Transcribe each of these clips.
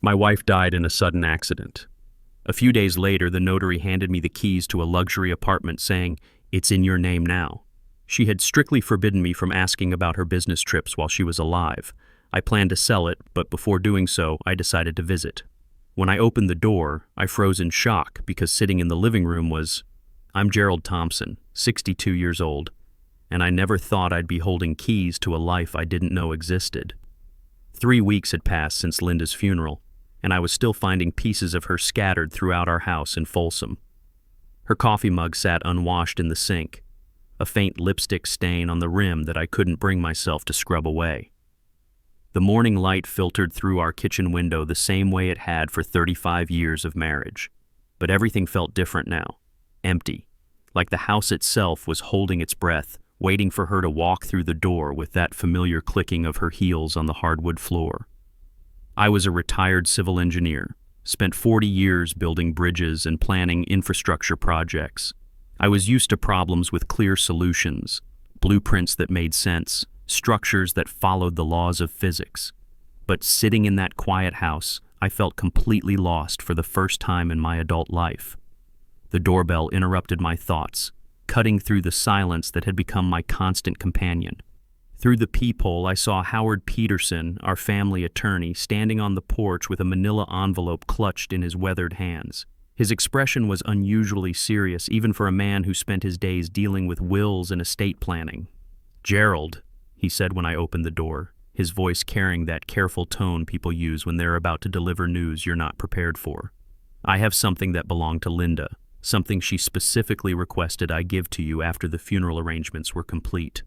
My wife died in a sudden accident. A few days later, the notary handed me the keys to a luxury apartment saying, "It's in your name now." She had strictly forbidden me from asking about her business trips while she was alive. I planned to sell it, but before doing so, I decided to visit. When I opened the door, I froze in shock because sitting in the living room was, I'm Gerald Thompson, 62 years old, and I never thought I'd be holding keys to a life I didn't know existed. 3 weeks had passed since Linda's funeral, and I was still finding pieces of her scattered throughout our house in Folsom. Her coffee mug sat unwashed in the sink, a faint lipstick stain on the rim that I couldn't bring myself to scrub away. The morning light filtered through our kitchen window the same way it had for 35 years of marriage, but everything felt different now, empty, like the house itself was holding its breath, waiting for her to walk through the door with that familiar clicking of her heels on the hardwood floor. I was a retired civil engineer, spent 40 years building bridges and planning infrastructure projects. I was used to problems with clear solutions, blueprints that made sense, structures that followed the laws of physics. But sitting in that quiet house, I felt completely lost for the first time in my adult life. The doorbell interrupted my thoughts, cutting through the silence that had become my constant companion. Through the peephole, I saw Howard Peterson, our family attorney, standing on the porch with a manila envelope clutched in his weathered hands. His expression was unusually serious, even for a man who spent his days dealing with wills and estate planning. "Gerald," he said when I opened the door, his voice carrying that careful tone people use when they're about to deliver news you're not prepared for. "I have something that belonged to Linda, something she specifically requested I give to you after the funeral arrangements were complete."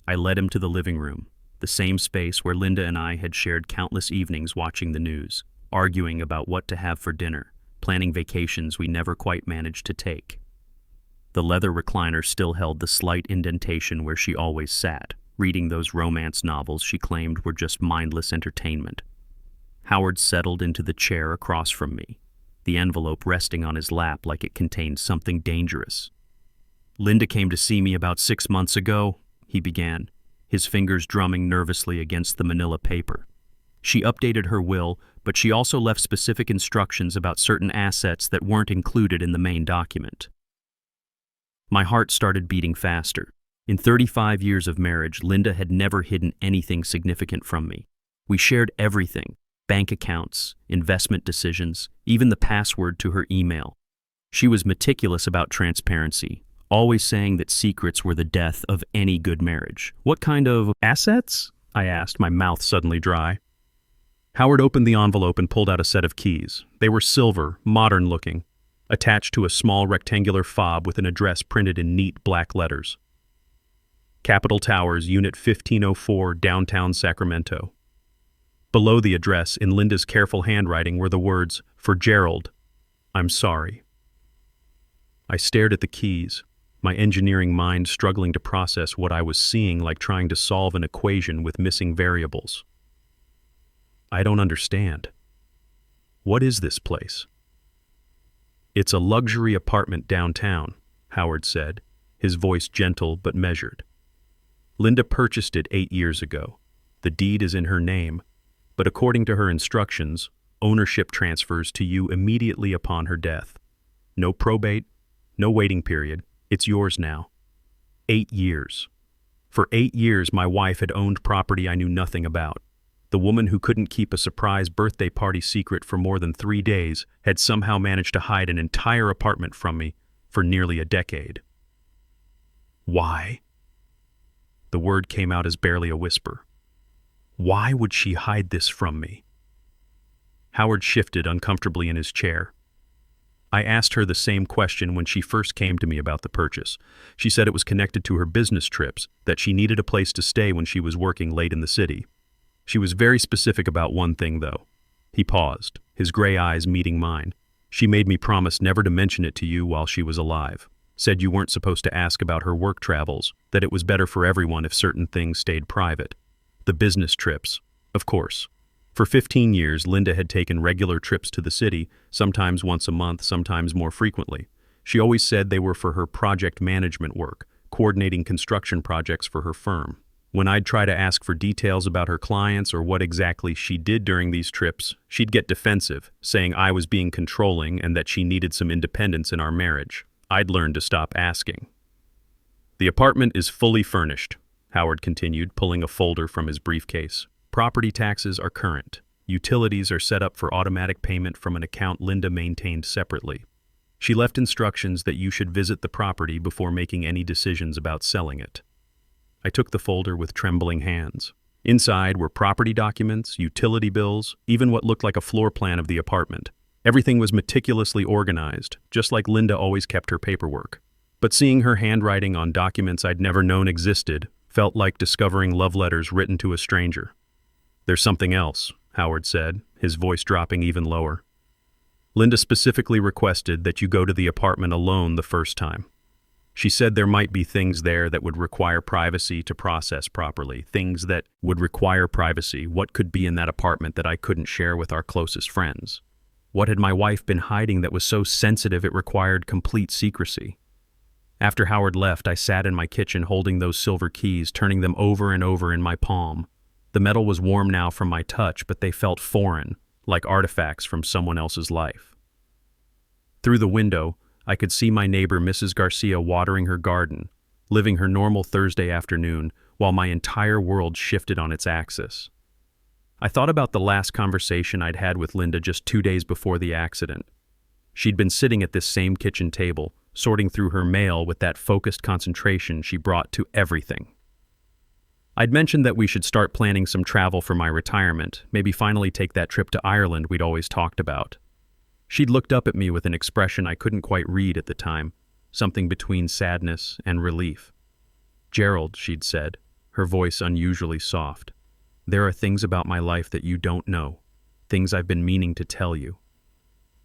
I led him to the living room, the same space where Linda and I had shared countless evenings watching the news, arguing about what to have for dinner, planning vacations we never quite managed to take. The leather recliner still held the slight indentation where she always sat, reading those romance novels she claimed were just mindless entertainment. Howard settled into the chair across from me, the envelope resting on his lap like it contained something dangerous. "Linda came to see me about 6 months ago," he began, his fingers drumming nervously against the manila paper. "She updated her will, but she also left specific instructions about certain assets that weren't included in the main document." My heart started beating faster. In 35 years of marriage, Linda had never hidden anything significant from me. We shared everything: bank accounts, investment decisions, even the password to her email. She was meticulous about transparency, always saying that secrets were the death of any good marriage. "What kind of assets?" I asked, my mouth suddenly dry. Howard opened the envelope and pulled out a set of keys. They were silver, modern-looking, attached to a small rectangular fob with an address printed in neat black letters. Capitol Towers, Unit 1504, Downtown Sacramento. Below the address, in Linda's careful handwriting, were the words, "For Gerald, I'm sorry." I stared at the keys, my engineering mind struggling to process what I was seeing, like trying to solve an equation with missing variables. "I don't understand. What is this place?" "It's a luxury apartment downtown," Howard said, his voice gentle but measured. "Linda purchased it 8 years ago. The deed is in her name, but according to her instructions, ownership transfers to you immediately upon her death. No probate, no waiting period. It's yours now. 8 years. For 8 years, my wife had owned property I knew nothing about. The woman who couldn't keep a surprise birthday party secret for more than 3 days had somehow managed to hide an entire apartment from me for nearly a decade." "Why?" The word came out as barely a whisper. "Why would she hide this from me?" Howard shifted uncomfortably in his chair. I asked her the same question when she first came to me about the purchase. She said it was connected to her business trips, that she needed a place to stay when she was working late in the city. She was very specific about one thing, though. He paused, his gray eyes meeting mine. "She made me promise never to mention it to you while she was alive. Said you weren't supposed to ask about her work travels, that it was better for everyone if certain things stayed private. The business trips, of course. For 15 years, Linda had taken regular trips to the city, sometimes once a month, sometimes more frequently. She always said they were for her project management work, coordinating construction projects for her firm. When I'd try to ask for details about her clients or what exactly she did during these trips, she'd get defensive, saying I was being controlling and that she needed some independence in our marriage. I'd learned to stop asking. The apartment is fully furnished, Howard continued, pulling a folder from his briefcase. Property taxes are current. Utilities are set up for automatic payment from an account Linda maintained separately. She left instructions that you should visit the property before making any decisions about selling it. I took the folder with trembling hands. Inside were property documents, utility bills, even what looked like a floor plan of the apartment. Everything was meticulously organized, just like Linda always kept her paperwork. But seeing her handwriting on documents I'd never known existed felt like discovering love letters written to a stranger. There's something else, Howard said, his voice dropping even lower. Linda specifically requested that you go to the apartment alone the first time. She said there might be things there that would require privacy to process properly, things that would require privacy. What could be in that apartment that I couldn't share with our closest friends? What had my wife been hiding that was so sensitive it required complete secrecy? After Howard left, I sat in my kitchen holding those silver keys, turning them over and over in my palm. The metal was warm now from my touch, but they felt foreign, like artifacts from someone else's life. Through the window, I could see my neighbor Mrs. Garcia watering her garden, living her normal Thursday afternoon, while my entire world shifted on its axis. I thought about the last conversation I'd had with Linda just 2 days before the accident. She'd been sitting at this same kitchen table, sorting through her mail with that focused concentration she brought to everything. I'd mentioned that we should start planning some travel for my retirement, maybe finally take that trip to Ireland we'd always talked about. She'd looked up at me with an expression I couldn't quite read at the time, something between sadness and relief. "Gerald," she'd said, her voice unusually soft, "there are things about my life that you don't know, things I've been meaning to tell you."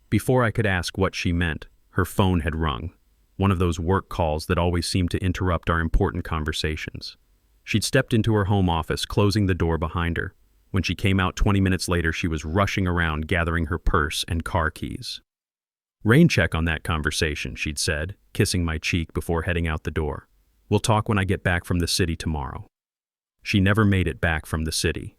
Before I could ask what she meant, her phone had rung, one of those work calls that always seemed to interrupt our important conversations. She'd stepped into her home office, closing the door behind her. When she came out 20 minutes later, she was rushing around gathering her purse and car keys. "Rain check on that conversation," she'd said, kissing my cheek before heading out the door. "We'll talk when I get back from the city tomorrow." She never made it back from the city.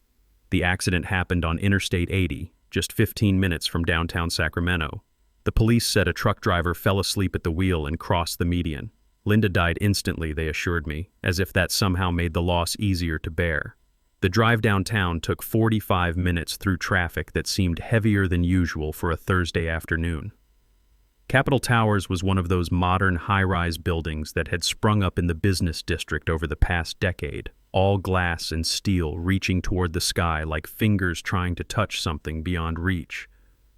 The accident happened on Interstate 80, just 15 minutes from downtown Sacramento. The police said a truck driver fell asleep at the wheel and crossed the median. Linda died instantly, they assured me, as if that somehow made the loss easier to bear. The drive downtown took 45 minutes through traffic that seemed heavier than usual for a Thursday afternoon. Capitol Towers was one of those modern high-rise buildings that had sprung up in the business district over the past decade, all glass and steel reaching toward the sky like fingers trying to touch something beyond reach.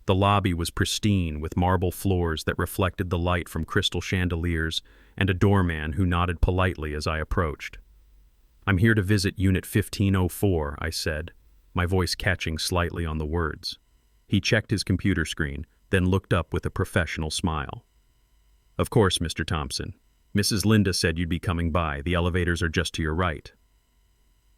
The lobby was pristine with marble floors that reflected the light from crystal chandeliers and a doorman who nodded politely as I approached. "I'm here to visit Unit 1504, I said, my voice catching slightly on the words. He checked his computer screen, then looked up with a professional smile. "Of course, Mr. Thompson. Mrs. Linda said you'd be coming by. The elevators are just to your right."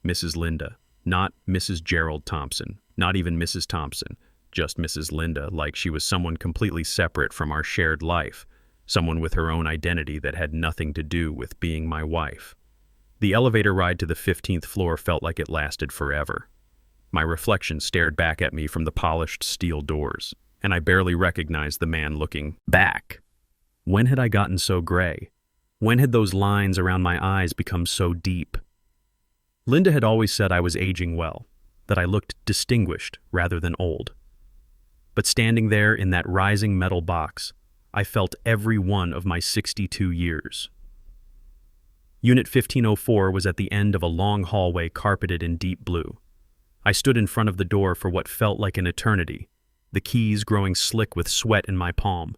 Mrs. Linda, not Mrs. Gerald Thompson, not even Mrs. Thompson, just Mrs. Linda, like she was someone completely separate from our shared life, someone with her own identity that had nothing to do with being my wife. The elevator ride to the 15th floor felt like it lasted forever. My reflection stared back at me from the polished steel doors, and I barely recognized the man looking back. When had I gotten so gray? When had those lines around my eyes become so deep? Linda had always said I was aging well, that I looked distinguished rather than old. But standing there in that rising metal box, I felt every one of my 62 years. Unit 1504 was at the end of a long hallway carpeted in deep blue. I stood in front of the door for what felt like an eternity, the keys growing slick with sweat in my palm.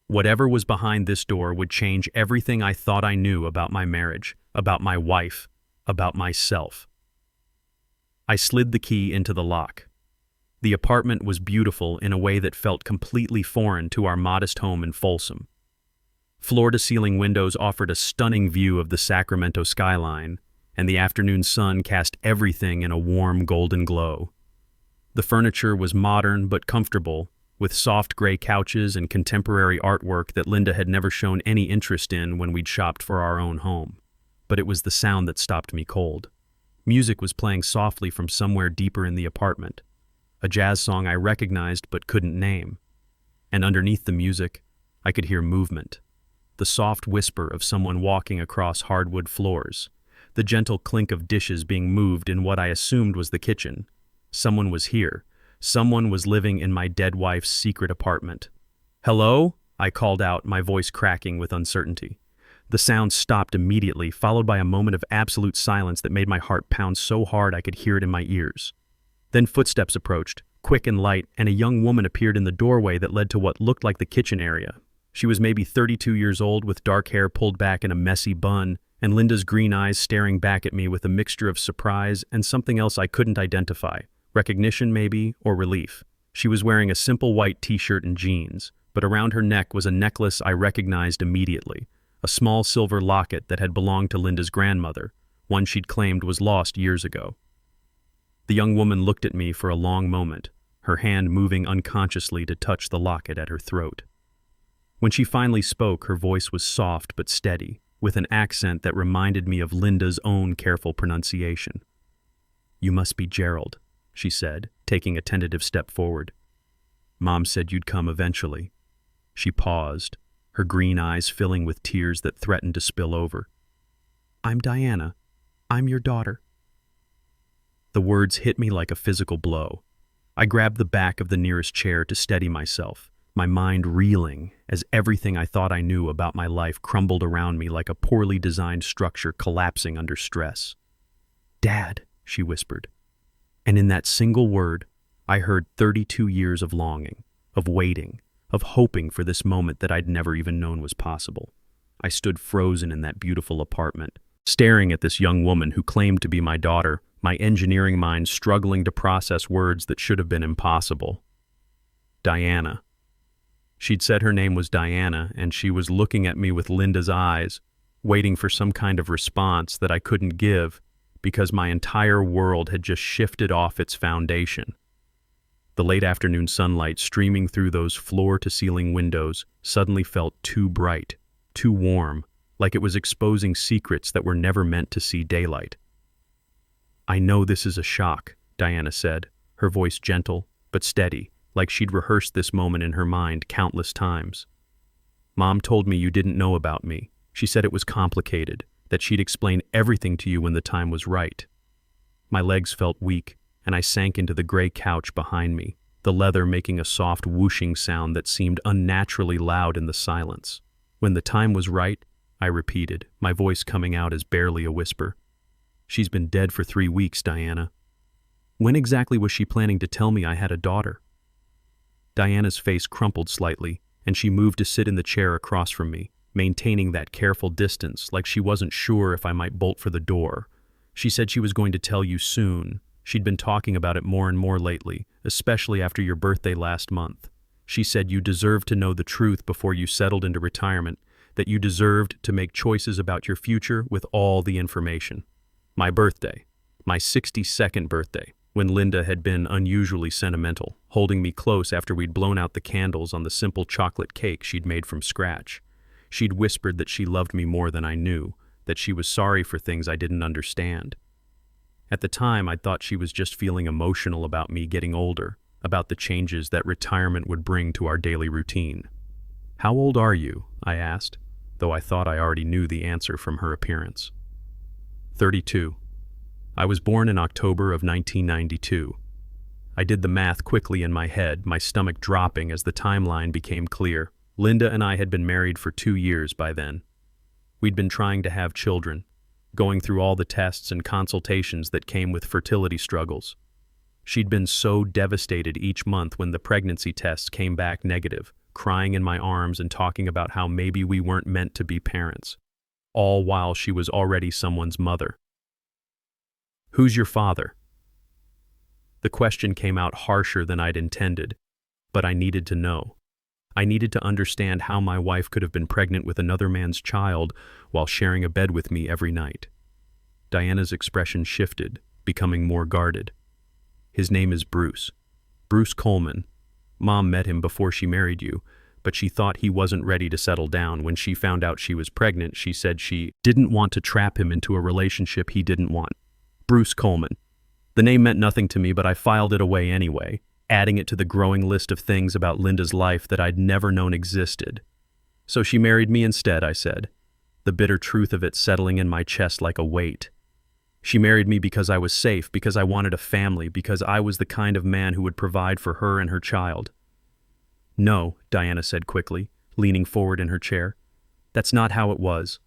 Whatever was behind this door would change everything I thought I knew about my marriage, about my wife, about myself. I slid the key into the lock. The apartment was beautiful in a way that felt completely foreign to our modest home in Folsom. Floor-to-ceiling windows offered a stunning view of the Sacramento skyline, and the afternoon sun cast everything in a warm golden glow. The furniture was modern but comfortable, with soft gray couches and contemporary artwork that Linda had never shown any interest in when we'd shopped for our own home. But it was the sound that stopped me cold. Music was playing softly from somewhere deeper in the apartment, a jazz song I recognized but couldn't name. And underneath the music, I could hear movement, the soft whisper of someone walking across hardwood floors, the gentle clink of dishes being moved in what I assumed was the kitchen. Someone was here. Someone was living in my dead wife's secret apartment. "Hello?" I called out, my voice cracking with uncertainty. The sound stopped immediately, followed by a moment of absolute silence that made my heart pound so hard I could hear it in my ears. Then footsteps approached, quick and light, and a young woman appeared in the doorway that led to what looked like the kitchen area. She was maybe 32 years old, with dark hair pulled back in a messy bun, and Linda's green eyes staring back at me with a mixture of surprise and something else I couldn't identify. Recognition, maybe, or relief. She was wearing a simple white t-shirt and jeans, but around her neck was a necklace I recognized immediately, a small silver locket that had belonged to Linda's grandmother, one she'd claimed was lost years ago. The young woman looked at me for a long moment, her hand moving unconsciously to touch the locket at her throat. When she finally spoke, her voice was soft but steady, with an accent that reminded me of Linda's own careful pronunciation. "You must be Gerald," she said, taking a tentative step forward. "Mom said you'd come eventually." She paused, her green eyes filling with tears that threatened to spill over. "I'm Diana. I'm your daughter." The words hit me like a physical blow. I grabbed the back of the nearest chair to steady myself, my mind reeling as everything I thought I knew about my life crumbled around me like a poorly designed structure collapsing under stress. "Dad," she whispered. And in that single word, I heard 32 years of longing, of waiting, of hoping for this moment that I'd never even known was possible. I stood frozen in that beautiful apartment, staring at this young woman who claimed to be my daughter, my engineering mind struggling to process words that should have been impossible. Diana. She'd said her name was Diana, and she was looking at me with Linda's eyes, waiting for some kind of response that I couldn't give because my entire world had just shifted off its foundation. The late afternoon sunlight streaming through those floor-to-ceiling windows suddenly felt too bright, too warm, like it was exposing secrets that were never meant to see daylight. "I know this is a shock," Diana said, her voice gentle but steady, like she'd rehearsed this moment in her mind countless times. "Mom told me you didn't know about me. She said it was complicated, that she'd explain everything to you when the time was right." My legs felt weak, and I sank into the gray couch behind me, the leather making a soft whooshing sound that seemed unnaturally loud in the silence. "When the time was right," I repeated, my voice coming out as barely a whisper. "She's been dead for 3 weeks, Diana." "When exactly was she planning to tell me I had a daughter?" Diana's face crumpled slightly, and she moved to sit in the chair across from me, maintaining that careful distance like she wasn't sure if I might bolt for the door. "She said she was going to tell you soon. She'd been talking about it more and more lately, especially after your birthday last month. She said you deserved to know the truth before you settled into retirement, that you deserved to make choices about your future with all the information." My birthday, my 62nd birthday, when Linda had been unusually sentimental, holding me close after we'd blown out the candles on the simple chocolate cake she'd made from scratch. She'd whispered that she loved me more than I knew, that she was sorry for things I didn't understand. At the time, I thought she was just feeling emotional about me getting older, about the changes that retirement would bring to our daily routine. "How old are you?" I asked, though I thought I already knew the answer from her appearance. 32. I was born in October of 1992. I did the math quickly in my head, my stomach dropping as the timeline became clear. Linda and I had been married for 2 years by then. We'd been trying to have children, going through all the tests and consultations that came with fertility struggles. She'd been so devastated each month when the pregnancy tests came back negative, crying in my arms and talking about how maybe we weren't meant to be parents, all while she was already someone's mother. "Who's your father?" The question came out harsher than I'd intended, but I needed to know. I needed to understand how my wife could have been pregnant with another man's child while sharing a bed with me every night. Diana's expression shifted, becoming more guarded. "His name is Bruce. Bruce Coleman. Mom met him before she married you, but she thought he wasn't ready to settle down. When she found out she was pregnant, she said she didn't want to trap him into a relationship he didn't want. Bruce Coleman. The name meant nothing to me, but I filed it away anyway, adding it to the growing list of things about Linda's life that I'd never known existed. So she married me instead, I said, the bitter truth of it settling in my chest like a weight. She married me because I was safe, because I wanted a family, because I was the kind of man who would provide for her and her child. No, Diana said quickly, leaning forward in her chair. That's not how it was.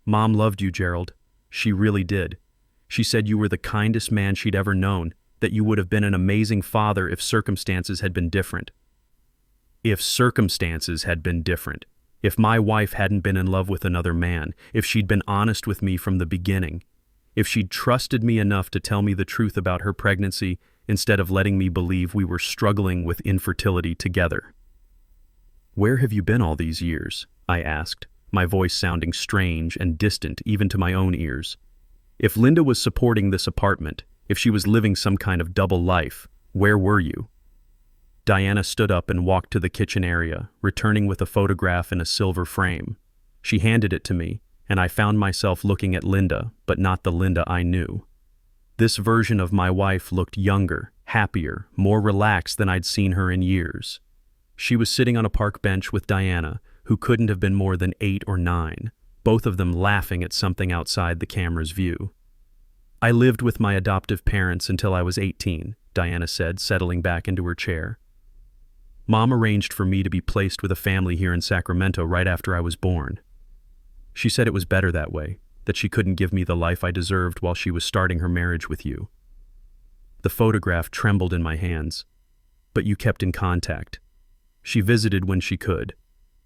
Mom loved you, Gerald. She really did. She said you were the kindest man she'd ever known, that you would have been an amazing father if circumstances had been different. If circumstances had been different. If my wife hadn't been in love with another man, if she'd been honest with me from the beginning, if she'd trusted me enough to tell me the truth about her pregnancy instead of letting me believe we were struggling with infertility together. Where have you been all these years? I asked, my voice sounding strange and distant even to my own ears. If Linda was supporting this apartment, if she was living some kind of double life, where were you? Diana stood up and walked to the kitchen area, returning with a photograph in a silver frame. She handed it to me, and I found myself looking at Linda, but not the Linda I knew. This version of my wife looked younger, happier, more relaxed than I'd seen her in years. She was sitting on a park bench with Diana, who couldn't have been more than 8 or 9, both of them laughing at something outside the camera's view. I lived with my adoptive parents until I was 18, Diana said, settling back into her chair. Mom arranged for me to be placed with a family here in Sacramento right after I was born. She said it was better that way, that she couldn't give me the life I deserved while she was starting her marriage with you. The photograph trembled in my hands. But you kept in contact. She visited when she could.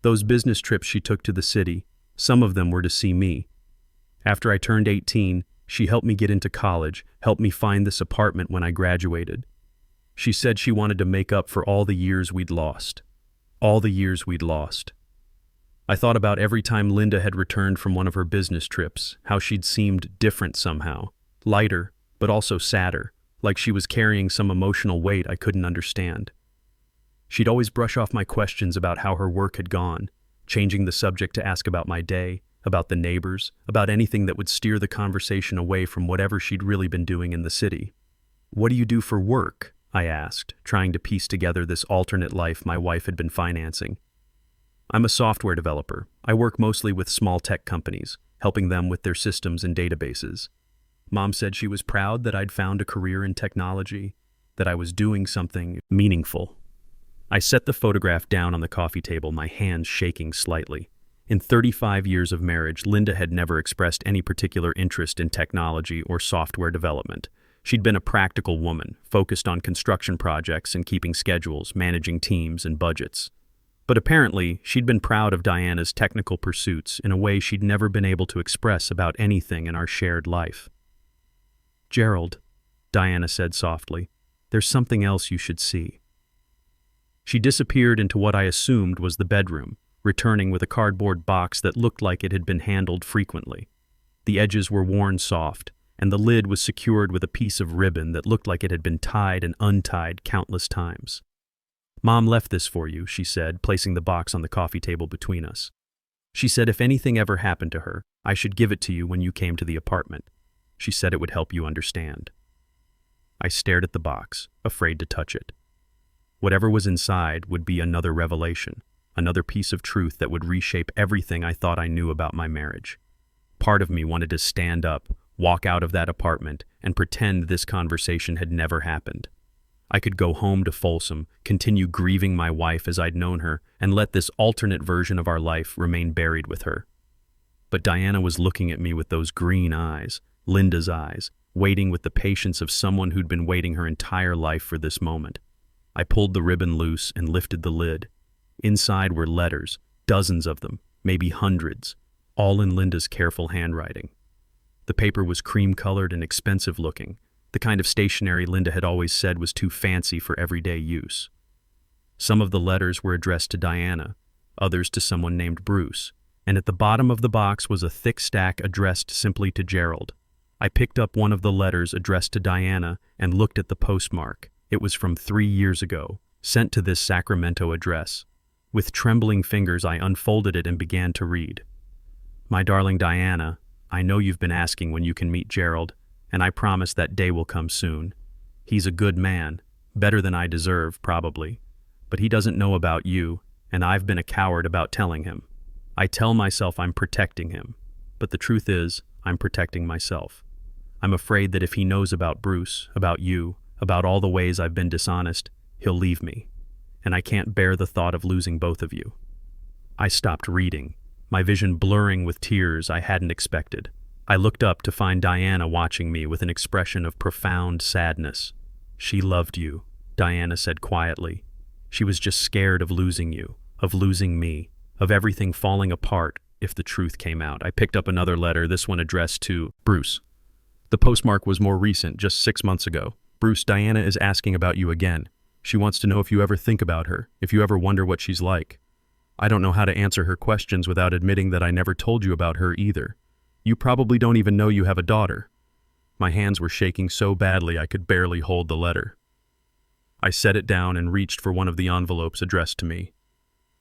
Those business trips she took to the city, some of them were to see me. After I turned 18, she helped me get into college, helped me find this apartment when I graduated. She said she wanted to make up for all the years we'd lost. All the years we'd lost. I thought about every time Linda had returned from one of her business trips, how she'd seemed different somehow, lighter, but also sadder, like she was carrying some emotional weight I couldn't understand. She'd always brush off my questions about how her work had gone, changing the subject to ask about my day, about the neighbors, about anything that would steer the conversation away from whatever she'd really been doing in the city. What do you do for work? I asked, trying to piece together this alternate life my wife had been financing. I'm a software developer. I work mostly with small tech companies, helping them with their systems and databases. Mom said she was proud that I'd found a career in technology, that I was doing something meaningful. I set the photograph down on the coffee table, my hands shaking slightly. In 35 years of marriage, Linda had never expressed any particular interest in technology or software development. She'd been a practical woman, focused on construction projects and keeping schedules, managing teams and budgets. But apparently, she'd been proud of Diana's technical pursuits in a way she'd never been able to express about anything in our shared life. Gerald, Diana said softly, there's something else you should see. She disappeared into what I assumed was the bedroom, returning with a cardboard box that looked like it had been handled frequently. The edges were worn soft, and the lid was secured with a piece of ribbon that looked like it had been tied and untied countless times. Mom left this for you, she said, placing the box on the coffee table between us. She said if anything ever happened to her, I should give it to you when you came to the apartment. She said it would help you understand. I stared at the box, afraid to touch it. Whatever was inside would be another revelation, another piece of truth that would reshape everything I thought I knew about my marriage. Part of me wanted to stand up, walk out of that apartment, and pretend this conversation had never happened. I could go home to Folsom, continue grieving my wife as I'd known her, and let this alternate version of our life remain buried with her. But Diana was looking at me with those green eyes, Linda's eyes, waiting with the patience of someone who'd been waiting her entire life for this moment. I pulled the ribbon loose and lifted the lid. Inside were letters, dozens of them, maybe hundreds, all in Linda's careful handwriting. The paper was cream-colored and expensive-looking, the kind of stationery Linda had always said was too fancy for everyday use. Some of the letters were addressed to Diana, others to someone named Bruce, and at the bottom of the box was a thick stack addressed simply to Gerald. I picked up one of the letters addressed to Diana and looked at the postmark. It was from 3 years ago, sent to this Sacramento address. With trembling fingers, I unfolded it and began to read. My darling Diana, I know you've been asking when you can meet Gerald. and I promise that day will come soon. He's a good man, better than I deserve, probably, but he doesn't know about you, and I've been a coward about telling him. I tell myself I'm protecting him, but the truth is, I'm protecting myself. I'm afraid that if he knows about Bruce, about you, about all the ways I've been dishonest, he'll leave me, and I can't bear the thought of losing both of you. I stopped reading, my vision blurring with tears I hadn't expected. I looked up to find Diana watching me with an expression of profound sadness. She loved you, Diana said quietly. She was just scared of losing you, of losing me, of everything falling apart if the truth came out. I picked up another letter, this one addressed to Bruce. The postmark was more recent, just 6 months ago. Bruce, Diana is asking about you again. She wants to know if you ever think about her, if you ever wonder what she's like. I don't know how to answer her questions without admitting that I never told you about her either. You probably don't even know you have a daughter. My hands were shaking so badly I could barely hold the letter. I set it down and reached for one of the envelopes addressed to me.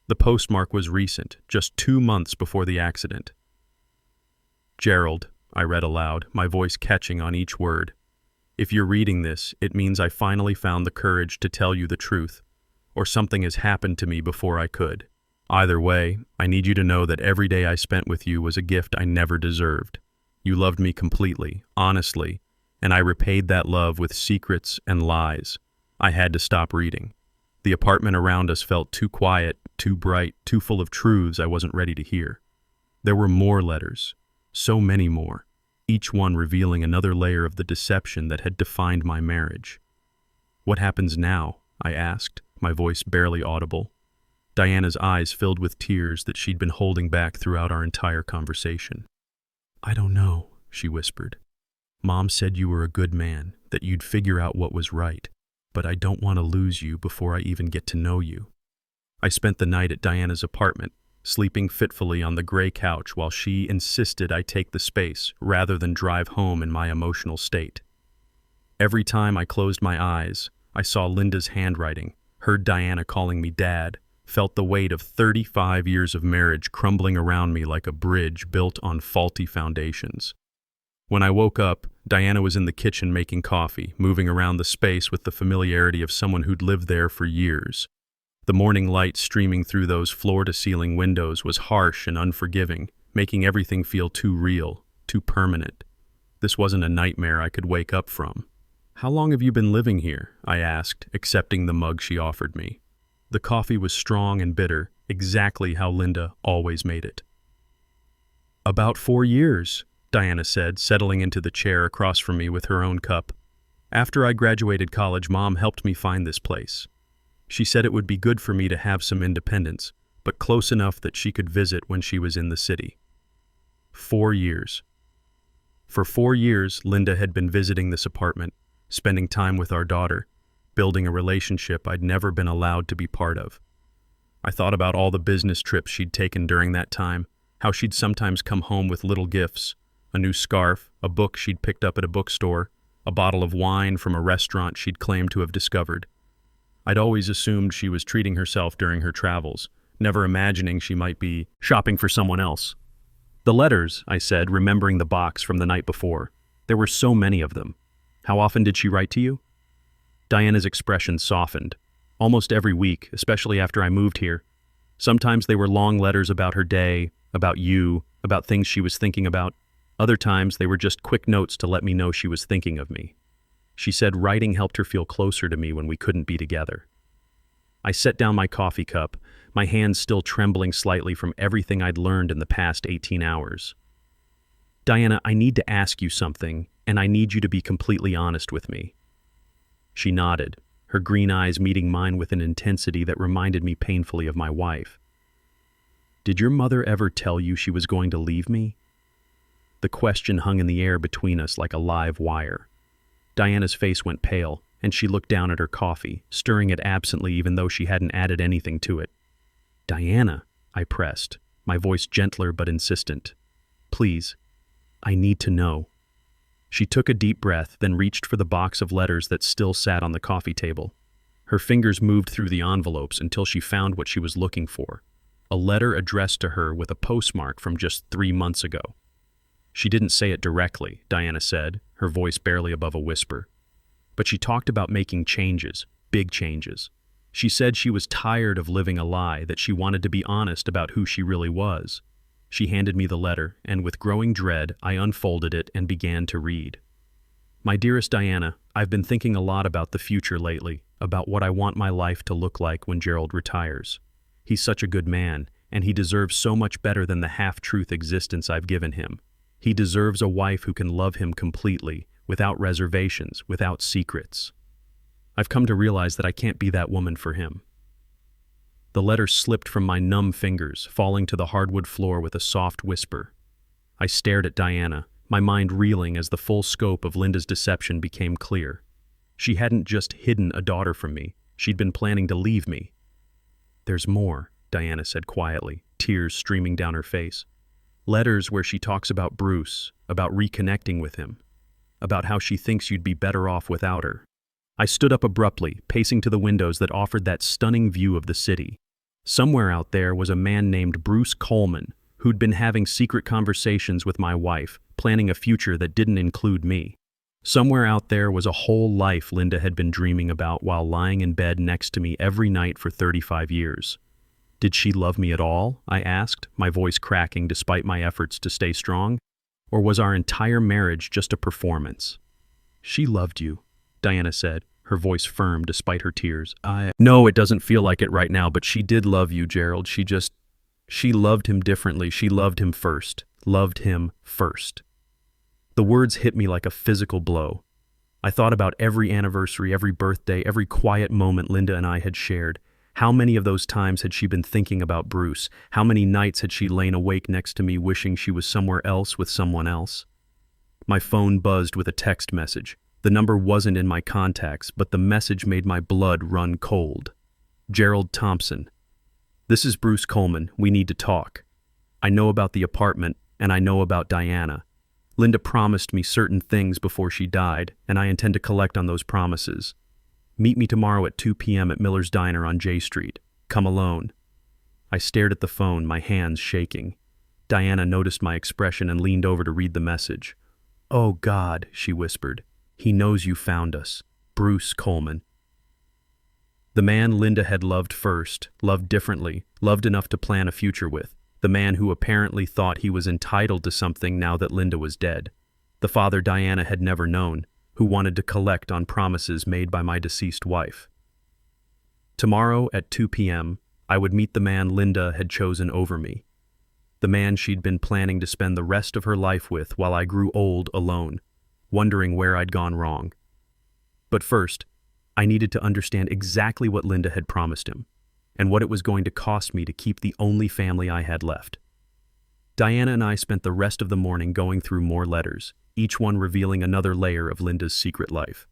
The postmark was recent, just 2 months before the accident. Gerald, I read aloud, my voice catching on each word. If you're reading this, it means I finally found the courage to tell you the truth, or something has happened to me before I could. Either way, I need you to know that every day I spent with you was a gift I never deserved. You loved me completely, honestly, and I repaid that love with secrets and lies. I had to stop reading. The apartment around us felt too quiet, too bright, too full of truths I wasn't ready to hear. There were more letters, so many more, each one revealing another layer of the deception that had defined my marriage. What happens now? I asked, my voice barely audible. Diana's eyes filled with tears that she'd been holding back throughout our entire conversation. I don't know, she whispered. Mom said you were a good man, that you'd figure out what was right, but I don't want to lose you before I even get to know you. I spent the night at Diana's apartment, sleeping fitfully on the gray couch while she insisted I take the space rather than drive home in my emotional state. Every time I closed my eyes, I saw Linda's handwriting, heard Diana calling me Dad, felt the weight of 35 years of marriage crumbling around me like a bridge built on faulty foundations. When I woke up, Diana was in the kitchen making coffee, moving around the space with the familiarity of someone who'd lived there for years. The morning light streaming through those floor-to-ceiling windows was harsh and unforgiving, making everything feel too real, too permanent. This wasn't a nightmare I could wake up from. How long have you been living here? I asked, accepting the mug she offered me. The coffee was strong and bitter, exactly how Linda always made it. About 4 years, Diana said, settling into the chair across from me with her own cup. After I graduated college, Mom helped me find this place. She said it would be good for me to have some independence, but close enough that she could visit when she was in the city. 4 years. For 4 years, Linda had been visiting this apartment, spending time with our daughter, building a relationship I'd never been allowed to be part of. I thought about all the business trips she'd taken during that time, how she'd sometimes come home with little gifts, a new scarf, a book she'd picked up at a bookstore, a bottle of wine from a restaurant she'd claimed to have discovered. I'd always assumed she was treating herself during her travels, never imagining she might be shopping for someone else. The letters, I said, remembering the box from the night before. There were so many of them. How often did she write to you? Diana's expression softened. Almost every week, especially after I moved here. Sometimes they were long letters about her day, about you, about things she was thinking about. Other times they were just quick notes to let me know she was thinking of me. She said writing helped her feel closer to me when we couldn't be together. I set down my coffee cup, my hands still trembling slightly from everything I'd learned in the past 18 hours. Diana, I need to ask you something, and I need you to be completely honest with me. She nodded, her green eyes meeting mine with an intensity that reminded me painfully of my wife. Did your mother ever tell you she was going to leave me? The question hung in the air between us like a live wire. Diana's face went pale, and she looked down at her coffee, stirring it absently even though she hadn't added anything to it. Diana, I pressed, my voice gentler but insistent. Please, I need to know. She took a deep breath, then reached for the box of letters that still sat on the coffee table. Her fingers moved through the envelopes until she found what she was looking for, a letter addressed to her with a postmark from just 3 months ago. She didn't say it directly, Diana said, her voice barely above a whisper. But she talked about making changes, big changes. She said she was tired of living a lie, that she wanted to be honest about who she really was. She handed me the letter, and with growing dread, I unfolded it and began to read. My dearest Diana, I've been thinking a lot about the future lately, about what I want my life to look like when Gerald retires. He's such a good man, and he deserves so much better than the half-truth existence I've given him. He deserves a wife who can love him completely, without reservations, without secrets. I've come to realize that I can't be that woman for him. The letter slipped from my numb fingers, falling to the hardwood floor with a soft whisper. I stared at Diana, my mind reeling as the full scope of Linda's deception became clear. She hadn't just hidden a daughter from me, she'd been planning to leave me. There's more, Diana said quietly, tears streaming down her face. Letters where she talks about Bruce, about reconnecting with him, about how she thinks you'd be better off without her. I stood up abruptly, pacing to the windows that offered that stunning view of the city. Somewhere out there was a man named Bruce Coleman, who'd been having secret conversations with my wife, planning a future that didn't include me. Somewhere out there was a whole life Linda had been dreaming about while lying in bed next to me every night for 35 years. Did she love me at all? I asked, my voice cracking despite my efforts to stay strong. Or was our entire marriage just a performance? She loved you, Diana said, her voice firm despite her tears. No, it doesn't feel like it right now, but she did love you, Gerald. She loved him differently. She loved him first. Loved him first. The words hit me like a physical blow. I thought about every anniversary, every birthday, every quiet moment Linda and I had shared. How many of those times had she been thinking about Bruce? How many nights had she lain awake next to me wishing she was somewhere else with someone else? My phone buzzed with a text message. The number wasn't in my contacts, but the message made my blood run cold. Gerald Thompson. This is Bruce Coleman. We need to talk. I know about the apartment, and I know about Diana. Linda promised me certain things before she died, and I intend to collect on those promises. Meet me tomorrow at 2 p.m. at Miller's Diner on J Street. Come alone. I stared at the phone, my hands shaking. Diana noticed my expression and leaned over to read the message. Oh God, she whispered. He knows you found us. Bruce Coleman. The man Linda had loved first, loved differently, loved enough to plan a future with. The man who apparently thought he was entitled to something now that Linda was dead. The father Diana had never known, who wanted to collect on promises made by my deceased wife. Tomorrow at 2 p.m., I would meet the man Linda had chosen over me. The man she'd been planning to spend the rest of her life with while I grew old alone, wondering where I'd gone wrong. But first, I needed to understand exactly what Linda had promised him, and what it was going to cost me to keep the only family I had left. Diana and I spent the rest of the morning going through more letters, each one revealing another layer of Linda's secret life.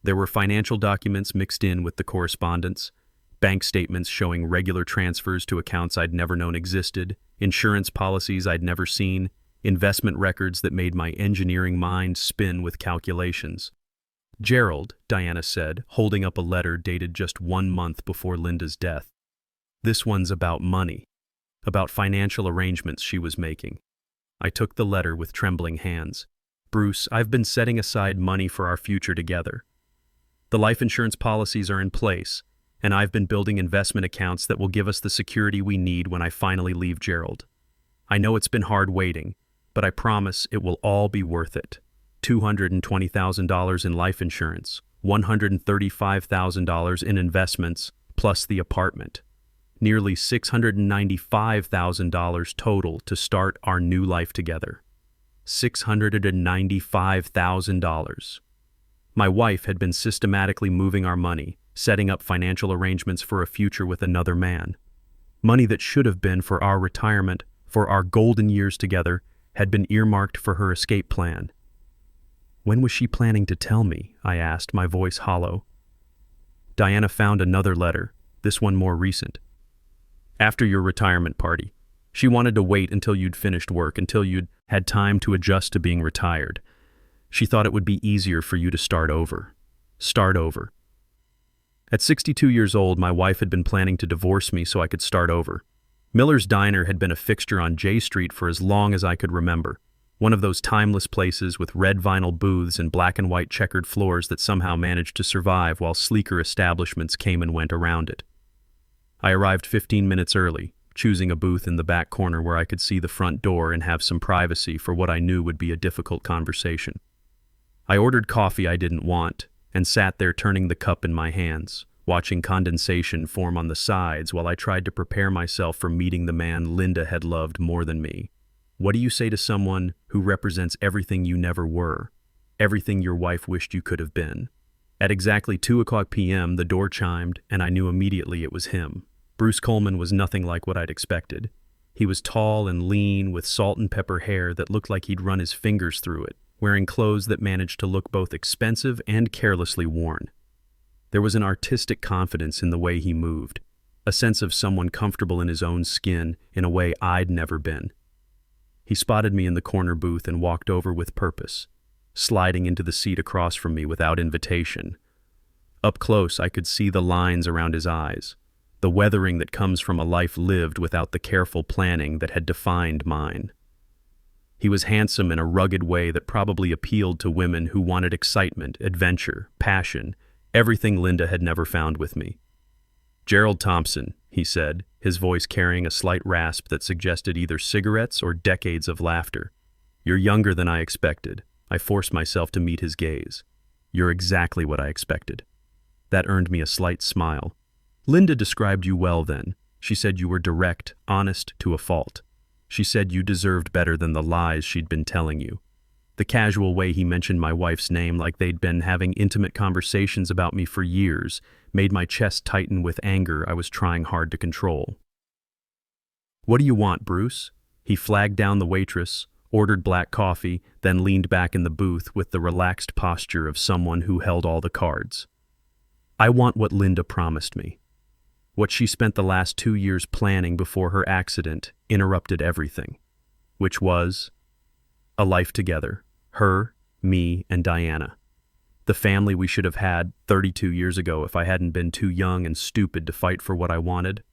There were financial documents mixed in with the correspondence, bank statements showing regular transfers to accounts I'd never known existed, insurance policies I'd never seen, investment records that made my engineering mind spin with calculations. Gerald, Diana said, holding up a letter dated just 1 month before Linda's death. This one's about money, about financial arrangements she was making. I took the letter with trembling hands. Bruce, I've been setting aside money for our future together. The life insurance policies are in place, and I've been building investment accounts that will give us the security we need when I finally leave Gerald. I know it's been hard waiting, but I promise it will all be worth it. $220,000 in life insurance, $135,000 in investments, plus the apartment. Nearly $695,000 total to start our new life together. $695,000. My wife had been systematically moving our money, setting up financial arrangements for a future with another man. Money that should have been for our retirement, for our golden years together, had been earmarked for her escape plan. When was she planning to tell me? I asked, my voice hollow. Diana found another letter, this one more recent. After your retirement party. She wanted to wait until you'd finished work, until you'd had time to adjust to being retired. She thought it would be easier for you to start over. Start over. At 62 years old, my wife had been planning to divorce me so I could start over. Miller's Diner had been a fixture on J Street for as long as I could remember. One of those timeless places with red vinyl booths and black and white checkered floors that somehow managed to survive while sleeker establishments came and went around it. I arrived 15 minutes early, choosing a booth in the back corner where I could see the front door and have some privacy for what I knew would be a difficult conversation. I ordered coffee I didn't want and sat there turning the cup in my hands, watching condensation form on the sides while I tried to prepare myself for meeting the man Linda had loved more than me. What do you say to someone who represents everything you never were, everything your wife wished you could have been? At exactly 2:00 p.m., the door chimed, and I knew immediately it was him. Bruce Coleman was nothing like what I'd expected. He was tall and lean, with salt and pepper hair that looked like he'd run his fingers through it, wearing clothes that managed to look both expensive and carelessly worn. There was an artistic confidence in the way he moved, a sense of someone comfortable in his own skin in a way I'd never been. He spotted me in the corner booth and walked over with purpose, sliding into the seat across from me without invitation. Up close, I could see the lines around his eyes, the weathering that comes from a life lived without the careful planning that had defined mine. He was handsome in a rugged way that probably appealed to women who wanted excitement, adventure, passion, everything Linda had never found with me. "Gerald Thompson," he said, his voice carrying a slight rasp that suggested either cigarettes or decades of laughter. "You're younger than I expected." I forced myself to meet his gaze. "You're exactly what I expected." That earned me a slight smile. "Linda described you well then. She said you were direct, honest to a fault. She said you deserved better than the lies she'd been telling you." The casual way he mentioned my wife's name like they'd been having intimate conversations about me for years made my chest tighten with anger I was trying hard to control. "What do you want, Bruce?" He flagged down the waitress, ordered black coffee, then leaned back in the booth with the relaxed posture of someone who held all the cards. "I want what Linda promised me. What she spent the last 2 years planning before her accident interrupted everything, which was a life together, her, me, and Diana. The family we should have had 32 years ago if I hadn't been too young and stupid to fight for what I wanted."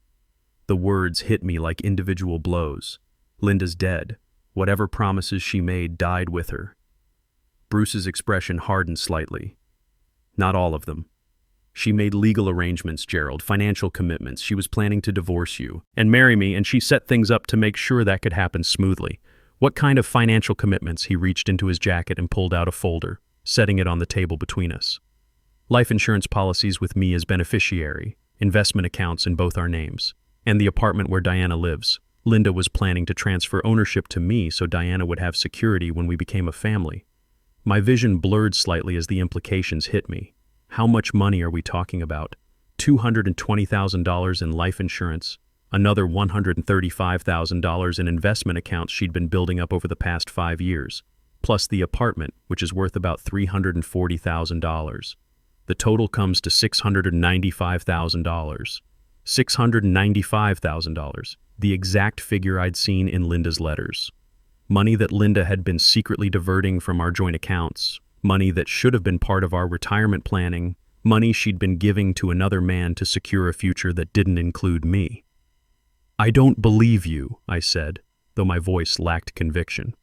The words hit me like individual blows. Linda's dead. Whatever promises she made died with her. Bruce's expression hardened slightly. "Not all of them. She made legal arrangements, Gerald, financial commitments. She was planning to divorce you and marry me, and she set things up to make sure that could happen smoothly." "What kind of financial commitments?" He reached into his jacket and pulled out a folder, setting it on the table between us. "Life insurance policies with me as beneficiary, investment accounts in both our names, and the apartment where Diana lives. Linda was planning to transfer ownership to me so Diana would have security when we became a family." My vision blurred slightly as the implications hit me. How much money are we talking about? $220,000 in life insurance, another $135,000 in investment accounts she'd been building up over the past 5 years, plus the apartment, which is worth about $340,000. The total comes to $695,000. $695,000, the exact figure I'd seen in Linda's letters. Money that Linda had been secretly diverting from our joint accounts, money that should have been part of our retirement planning, money she'd been giving to another man to secure a future that didn't include me. "I don't believe you," I said, though my voice lacked conviction.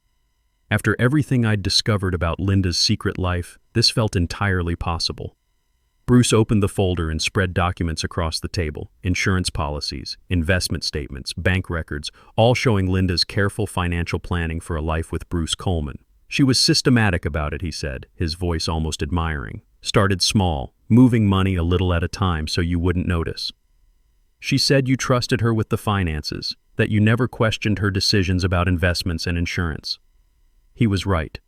After everything I'd discovered about Linda's secret life, this felt entirely possible. Bruce opened the folder and spread documents across the table, insurance policies, investment statements, bank records, all showing Linda's careful financial planning for a life with Bruce Coleman. "She was systematic about it," he said, his voice almost admiring. "Started small, moving money a little at a time so you wouldn't notice. She said you trusted her with the finances, that you never questioned her decisions about investments and insurance." He was right.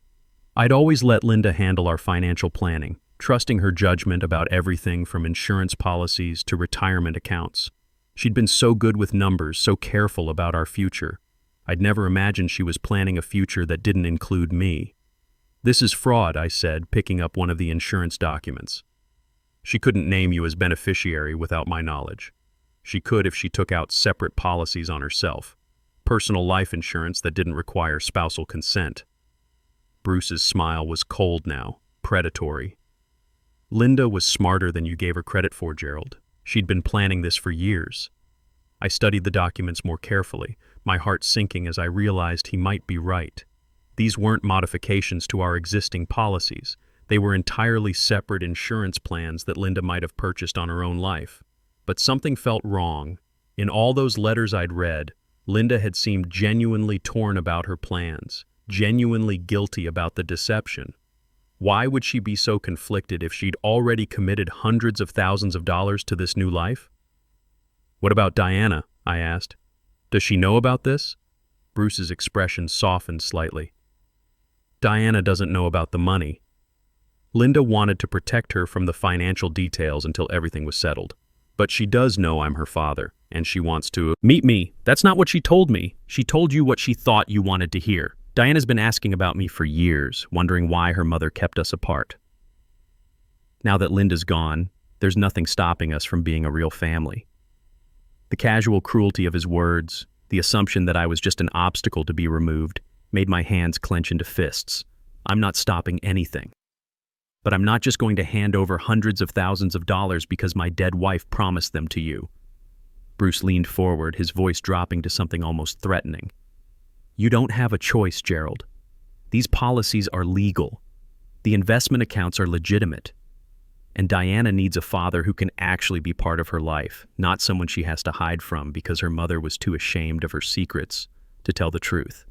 I'd always let Linda handle our financial planning, trusting her judgment about everything from insurance policies to retirement accounts. She'd been so good with numbers, so careful about our future. I'd never imagined she was planning a future that didn't include me. "This is fraud," I said, picking up one of the insurance documents. "She couldn't name you as beneficiary without my knowledge. She could if she took out separate policies on herself. Personal life insurance that didn't require spousal consent." Bruce's smile was cold now, predatory. "Linda was smarter than you gave her credit for, Gerald. She'd been planning this for years." I studied the documents more carefully, my heart sinking as I realized he might be right. These weren't modifications to our existing policies. They were entirely separate insurance plans that Linda might have purchased on her own life. But something felt wrong. In all those letters I'd read, Linda had seemed genuinely torn about her plans, genuinely guilty about the deception. Why would she be so conflicted if she'd already committed hundreds of thousands of dollars to this new life? "What about Diana?" I asked. "Does she know about this?" Bruce's expression softened slightly. "Diana doesn't know about the money. Linda wanted to protect her from the financial details until everything was settled. But she does know I'm her father, and she wants to meet me." "That's not what she told me. She told you what she thought you wanted to hear. Diana's been asking about me for years, wondering why her mother kept us apart. Now that Linda's gone, there's nothing stopping us from being a real family." The casual cruelty of his words, the assumption that I was just an obstacle to be removed, made my hands clench into fists. I'm not stopping anything. But I'm not just going to hand over hundreds of thousands of dollars because my dead wife promised them to you. Bruce leaned forward, his voice dropping to something almost threatening. "You don't have a choice, Gerald. These policies are legal. The investment accounts are legitimate. And Diana needs a father who can actually be part of her life, not someone she has to hide from because her mother was too ashamed of her secrets to tell the truth."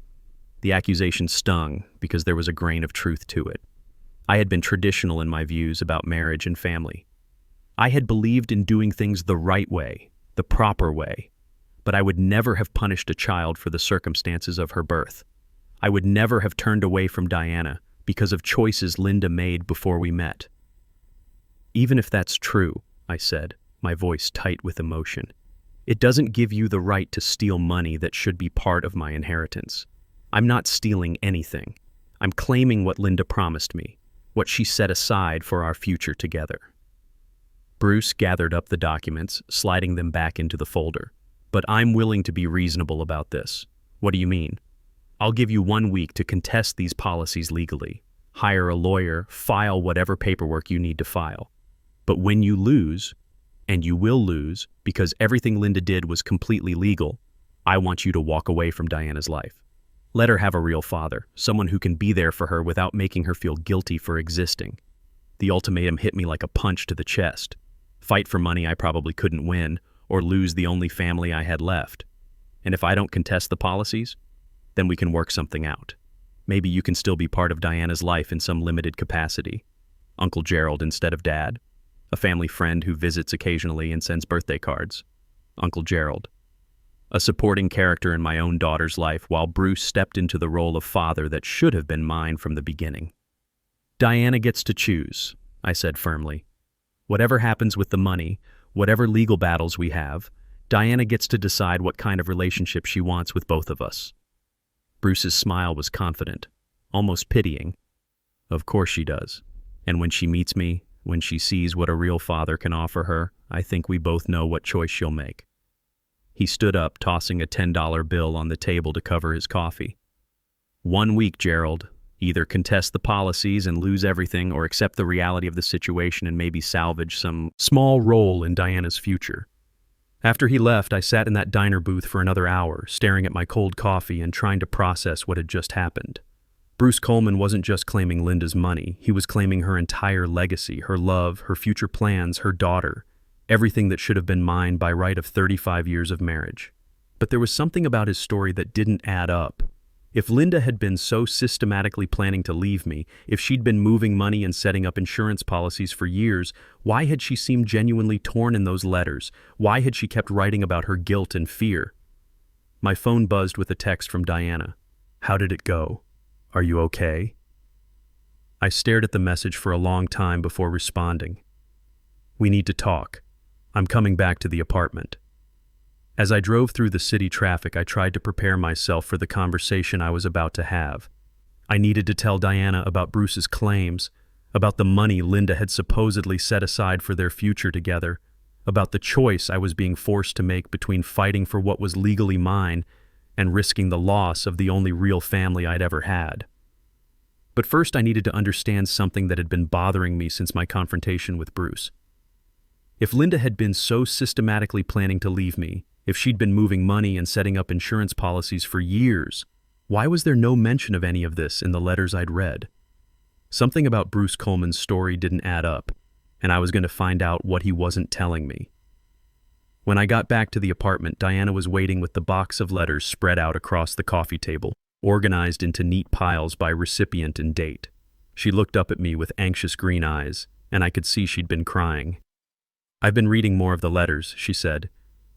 The accusation stung because there was a grain of truth to it. I had been traditional in my views about marriage and family. I had believed in doing things the right way, the proper way, but I would never have punished a child for the circumstances of her birth. I would never have turned away from Diana because of choices Linda made before we met. "Even if that's true," I said, my voice tight with emotion, "it doesn't give you the right to steal money that should be part of my inheritance. I'm not stealing anything. I'm claiming what Linda promised me, what she set aside for our future together." Bruce gathered up the documents, sliding them back into the folder. "But I'm willing to be reasonable about this." "What do you mean?" "I'll give you 1 week to contest these policies legally. Hire a lawyer, file whatever paperwork you need to file. But when you lose, and you will lose because everything Linda did was completely legal, I want you to walk away from Diana's life. Let her have a real father, someone who can be there for her without making her feel guilty for existing." The ultimatum hit me like a punch to the chest. Fight for money I probably couldn't win, or lose the only family I had left. And if I don't contest the policies, then we can work something out. Maybe you can still be part of Diana's life in some limited capacity. Uncle Gerald instead of Dad. A family friend who visits occasionally and sends birthday cards. Uncle Gerald. A supporting character in my own daughter's life while Bruce stepped into the role of father that should have been mine from the beginning. "Diana gets to choose," I said firmly. "Whatever happens with the money, whatever legal battles we have, Diana gets to decide what kind of relationship she wants with both of us." Bruce's smile was confident, almost pitying. "Of course she does. And when she meets me, when she sees what a real father can offer her, I think we both know what choice she'll make." He stood up, tossing a $10 bill on the table to cover his coffee. 1 week, Gerald. Either contest the policies and lose everything, or accept the reality of the situation and maybe salvage some small role in Diana's future. After he left, I sat in that diner booth for another hour, staring at my cold coffee and trying to process what had just happened. Bruce Coleman wasn't just claiming Linda's money, he was claiming her entire legacy, her love, her future plans, her daughter. Everything that should have been mine by right of 35 years of marriage. But there was something about his story that didn't add up. If Linda had been so systematically planning to leave me, if she'd been moving money and setting up insurance policies for years, why had she seemed genuinely torn in those letters? Why had she kept writing about her guilt and fear? My phone buzzed with a text from Diana. "How did it go? Are you okay?" I stared at the message for a long time before responding. "We need to talk. I'm coming back to the apartment." As I drove through the city traffic, I tried to prepare myself for the conversation I was about to have. I needed to tell Diana about Bruce's claims, about the money Linda had supposedly set aside for their future together, about the choice I was being forced to make between fighting for what was legally mine and risking the loss of the only real family I'd ever had. But first I needed to understand something that had been bothering me since my confrontation with Bruce. If Linda had been so systematically planning to leave me, if she'd been moving money and setting up insurance policies for years, Why was there no mention of any of this in the letters I'd read? Something about Bruce Coleman's story didn't add up, and I was going to find out what he wasn't telling me. When I got back to the apartment, Diana was waiting with the box of letters spread out across the coffee table, organized into neat piles by recipient and date. She looked up at me with anxious green eyes, and I could see she'd been crying. "I've been reading more of the letters," she said.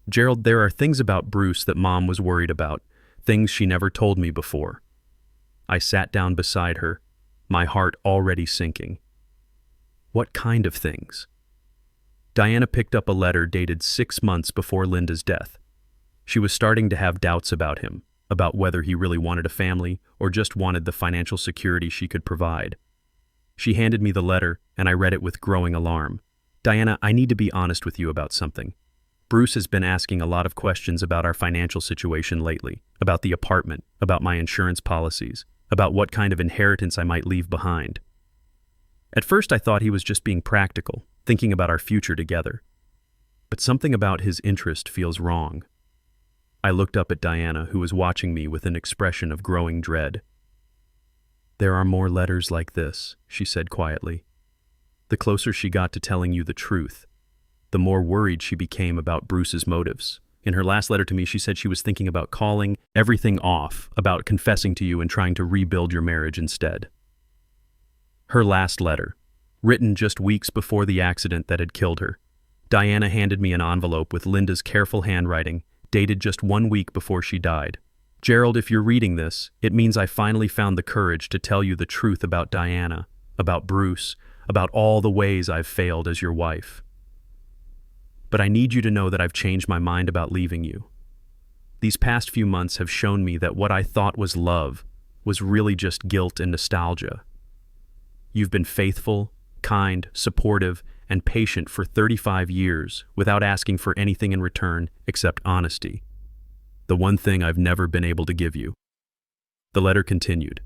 "Gerald, there are things about Bruce that Mom was worried about, things she never told me before." I sat down beside her, my heart already sinking. What kind of things? Diana picked up a letter dated 6 months before Linda's death. She was starting to have doubts about him, about whether he really wanted a family or just wanted the financial security she could provide. She handed me the letter, and I read it with growing alarm. "Diana, I need to be honest with you about something. Bruce has been asking a lot of questions about our financial situation lately, about the apartment, about my insurance policies, about what kind of inheritance I might leave behind. At first I thought he was just being practical, thinking about our future together. But something about his interest feels wrong." I looked up at Diana, who was watching me with an expression of growing dread. "There are more letters like this," she said quietly. The closer she got to telling you the truth, the more worried she became about Bruce's motives. In her last letter to me, she said she was thinking about calling everything off, about confessing to you and trying to rebuild your marriage instead. Her last letter, written just weeks before the accident that had killed her. Diana handed me an envelope with Linda's careful handwriting, dated just 1 week before she died. "Gerald, if you're reading this, it means I finally found the courage to tell you the truth about Diana, about Bruce, about all the ways I've failed as your wife. But I need you to know that I've changed my mind about leaving you. These past few months have shown me that what I thought was love was really just guilt and nostalgia. You've been faithful, kind, supportive, and patient for 35 years without asking for anything in return except honesty. The one thing I've never been able to give you." The letter continued.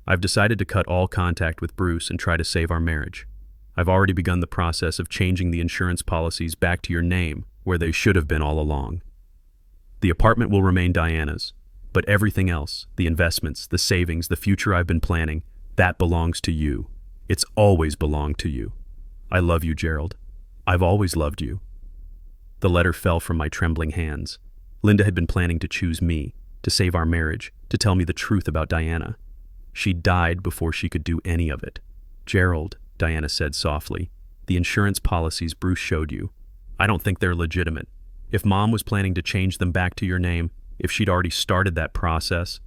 "I've decided to cut all contact with Bruce and try to save our marriage. I've already begun the process of changing the insurance policies back to your name, where they should have been all along. The apartment will remain Diana's, but everything else, the investments, the savings, the future I've been planning, that belongs to you. It's always belonged to you. I love you, Gerald. I've always loved you." The letter fell from my trembling hands. Linda had been planning to choose me, to save our marriage, to tell me the truth about Diana. She died before she could do any of it. "Gerald," Diana said softly, "the insurance policies Bruce showed you, I don't think they're legitimate. If Mom was planning to change them back to your name, if she'd already started that process..."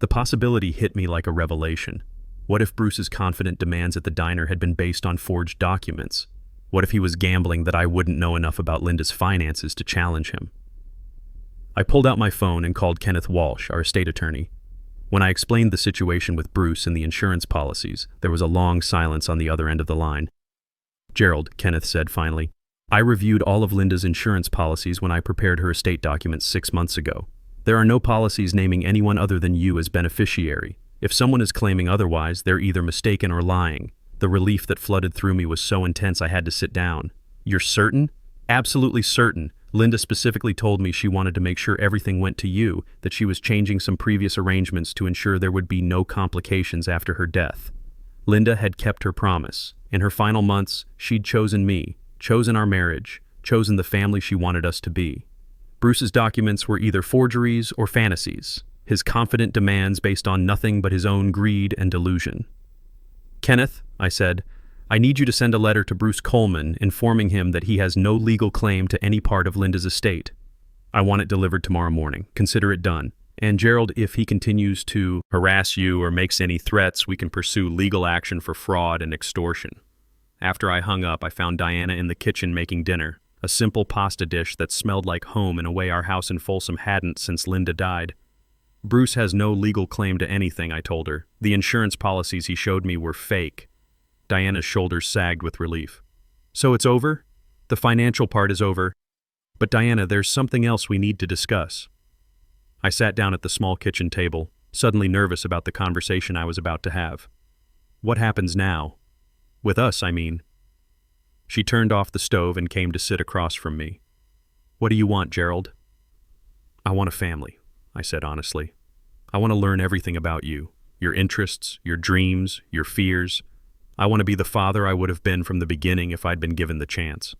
The possibility hit me like a revelation. What if Bruce's confident demands at the diner had been based on forged documents? What if he was gambling that I wouldn't know enough about Linda's finances to challenge him? I pulled out my phone and called Kenneth Walsh, our estate attorney. When I explained the situation with Bruce and the insurance policies, there was a long silence on the other end of the line. "Gerald," Kenneth said finally, "I reviewed all of Linda's insurance policies when I prepared her estate documents 6 months ago. There are no policies naming anyone other than you as beneficiary. If someone is claiming otherwise, they're either mistaken or lying." The relief that flooded through me was so intense I had to sit down. "You're certain?" "Absolutely certain. Linda specifically told me she wanted to make sure everything went to you, that she was changing some previous arrangements to ensure there would be no complications after her death. Linda had kept her promise. In her final months, she'd chosen me, chosen our marriage, chosen the family she wanted us to be. Bruce's documents were either forgeries or fantasies, his confident demands based on nothing but his own greed and delusion." "Kenneth," I said, "I need you to send a letter to Bruce Coleman informing him that he has no legal claim to any part of Linda's estate. I want it delivered tomorrow morning. Consider it done. And Gerald, if he continues to harass you or makes any threats, we can pursue legal action for fraud and extortion." After I hung up, I found Diana in the kitchen making dinner, a simple pasta dish that smelled like home in a way our house in Folsom hadn't since Linda died. "Bruce has no legal claim to anything," I told her. "The insurance policies he showed me were fake." Diana's shoulders sagged with relief. "So it's over? The financial part is over. But Diana, there's something else we need to discuss." I sat down at the small kitchen table, suddenly nervous about the conversation I was about to have. "What happens now? With us, I mean." She turned off the stove and came to sit across from me. "What do you want, Gerald?" "I want a family," I said honestly. I want to learn everything about you, your interests, your dreams, your fears. I want to be the father I would have been from the beginning if I'd been given the chance."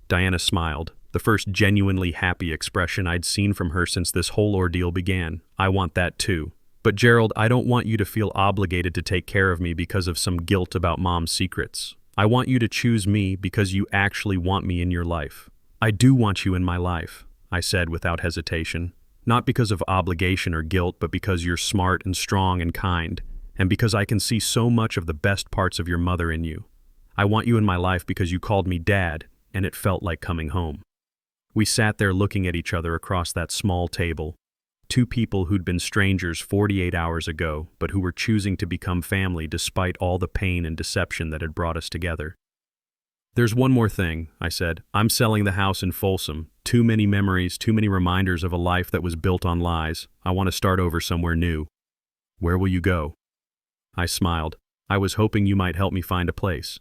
Diana smiled, the first genuinely happy expression I'd seen from her since this whole ordeal began. "I want that too. But Gerald, I don't want you to feel obligated to take care of me because of some guilt about Mom's secrets. I want you to choose me because you actually want me in your life." "I do want you in my life," I said without hesitation. "Not because of obligation or guilt, but because you're smart and strong and kind, and because I can see so much of the best parts of your mother in you. I want you in my life because you called me Dad, and it felt like coming home." We sat there looking at each other across that small table. Two people who'd been strangers 48 hours ago, but who were choosing to become family despite all the pain and deception that had brought us together. "There's one more thing," I said. "I'm selling the house in Folsom. Too many memories, too many reminders of a life that was built on lies. I want to start over somewhere new." "Where will you go?" I smiled. "I was hoping you might help me find a place.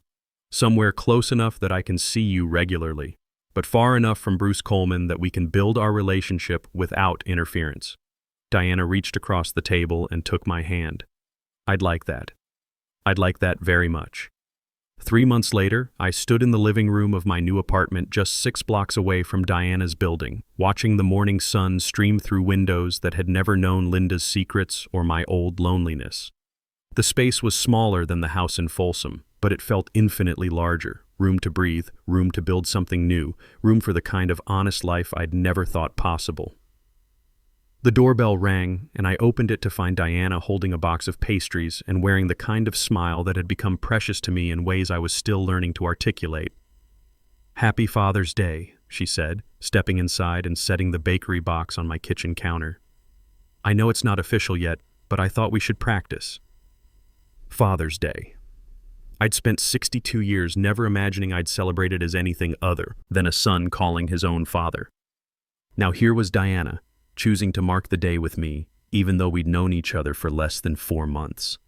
Somewhere close enough that I can see you regularly, but far enough from Bruce Coleman that we can build our relationship without interference." Diana reached across the table and took my hand. "I'd like that. I'd like that very much." 3 months later, I stood in the living room of my new apartment just 6 blocks away from Diana's building, watching the morning sun stream through windows that had never known Linda's secrets or my old loneliness. The space was smaller than the house in Folsom, but it felt infinitely larger. Room to breathe, room to build something new, room for the kind of honest life I'd never thought possible. The doorbell rang, and I opened it to find Diana holding a box of pastries and wearing the kind of smile that had become precious to me in ways I was still learning to articulate. "Happy Father's Day," she said, stepping inside and setting the bakery box on my kitchen counter. "I know it's not official yet, but I thought we should practice." Father's Day. I'd spent 62 years never imagining I'd celebrate it as anything other than a son calling his own father. Now here was Diana, choosing to mark the day with me, even though we'd known each other for less than 4 months.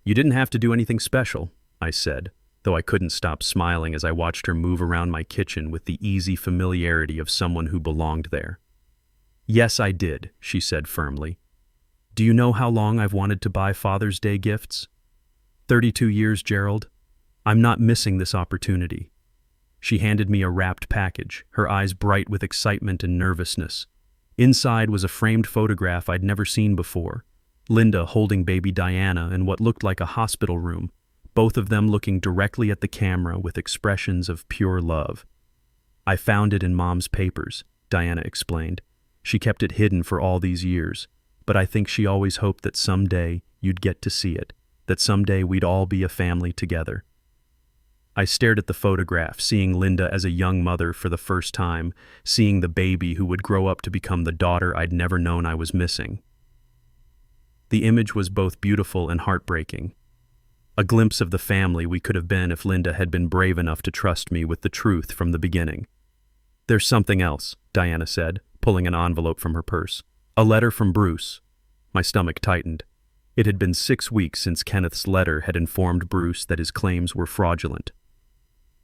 "You didn't have to do anything special," I said, though I couldn't stop smiling as I watched her move around my kitchen with the easy familiarity of someone who belonged there. "Yes, I did," she said firmly. "Do you know how long I've wanted to buy Father's Day gifts? 32 years, Gerald. I'm not missing this opportunity." She handed me a wrapped package, her eyes bright with excitement and nervousness. Inside was a framed photograph I'd never seen before. Linda holding baby Diana in what looked like a hospital room, both of them looking directly at the camera with expressions of pure love. "I found it in Mom's papers," Diana explained. "She kept it hidden for all these years, but I think she always hoped that someday you'd get to see it, that someday we'd all be a family together." I stared at the photograph, seeing Linda as a young mother for the first time, seeing the baby who would grow up to become the daughter I'd never known I was missing. The image was both beautiful and heartbreaking. A glimpse of the family we could have been if Linda had been brave enough to trust me with the truth from the beginning. "There's something else," Diana said, pulling an envelope from her purse. "A letter from Bruce." My stomach tightened. It had been 6 weeks since Kenneth's letter had informed Bruce that his claims were fraudulent.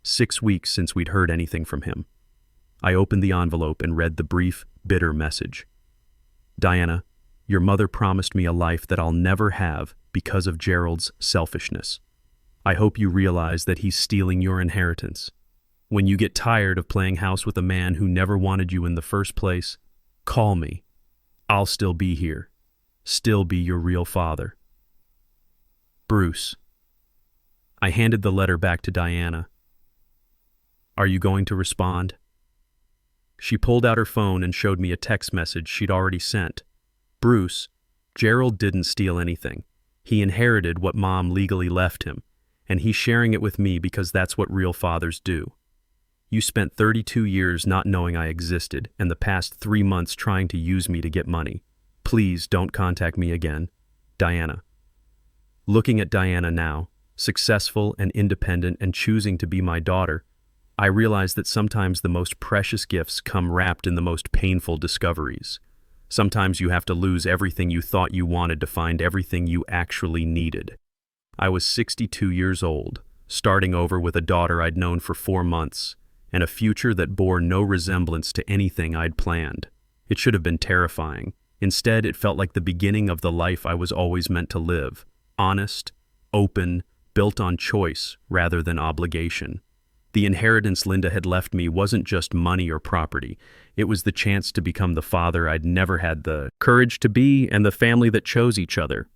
6 weeks since we'd heard anything from him. I opened the envelope and read the brief, bitter message. "Diana, your mother promised me a life that I'll never have because of Gerald's selfishness. I hope you realize that he's stealing your inheritance. When you get tired of playing house with a man who never wanted you in the first place, call me. I'll still be here. Still be your real father. Bruce." I handed the letter back to Diana. "Are you going to respond?" She pulled out her phone and showed me a text message she'd already sent. "Bruce, Gerald didn't steal anything. He inherited what Mom legally left him, and he's sharing it with me because that's what real fathers do. You spent 32 years not knowing I existed, and the past 3 months trying to use me to get money. Please don't contact me again. Diana." Looking at Diana now, successful and independent and choosing to be my daughter, I realized that sometimes the most precious gifts come wrapped in the most painful discoveries. Sometimes you have to lose everything you thought you wanted to find everything you actually needed. I was 62 years old, starting over with a daughter I'd known for 4 months, and a future that bore no resemblance to anything I'd planned. It should have been terrifying, Instead, it felt like the beginning of the life I was always meant to live. Honest, open, built on choice rather than obligation. The inheritance Linda had left me wasn't just money or property. It was the chance to become the father I'd never had the courage to be and the family that chose each other.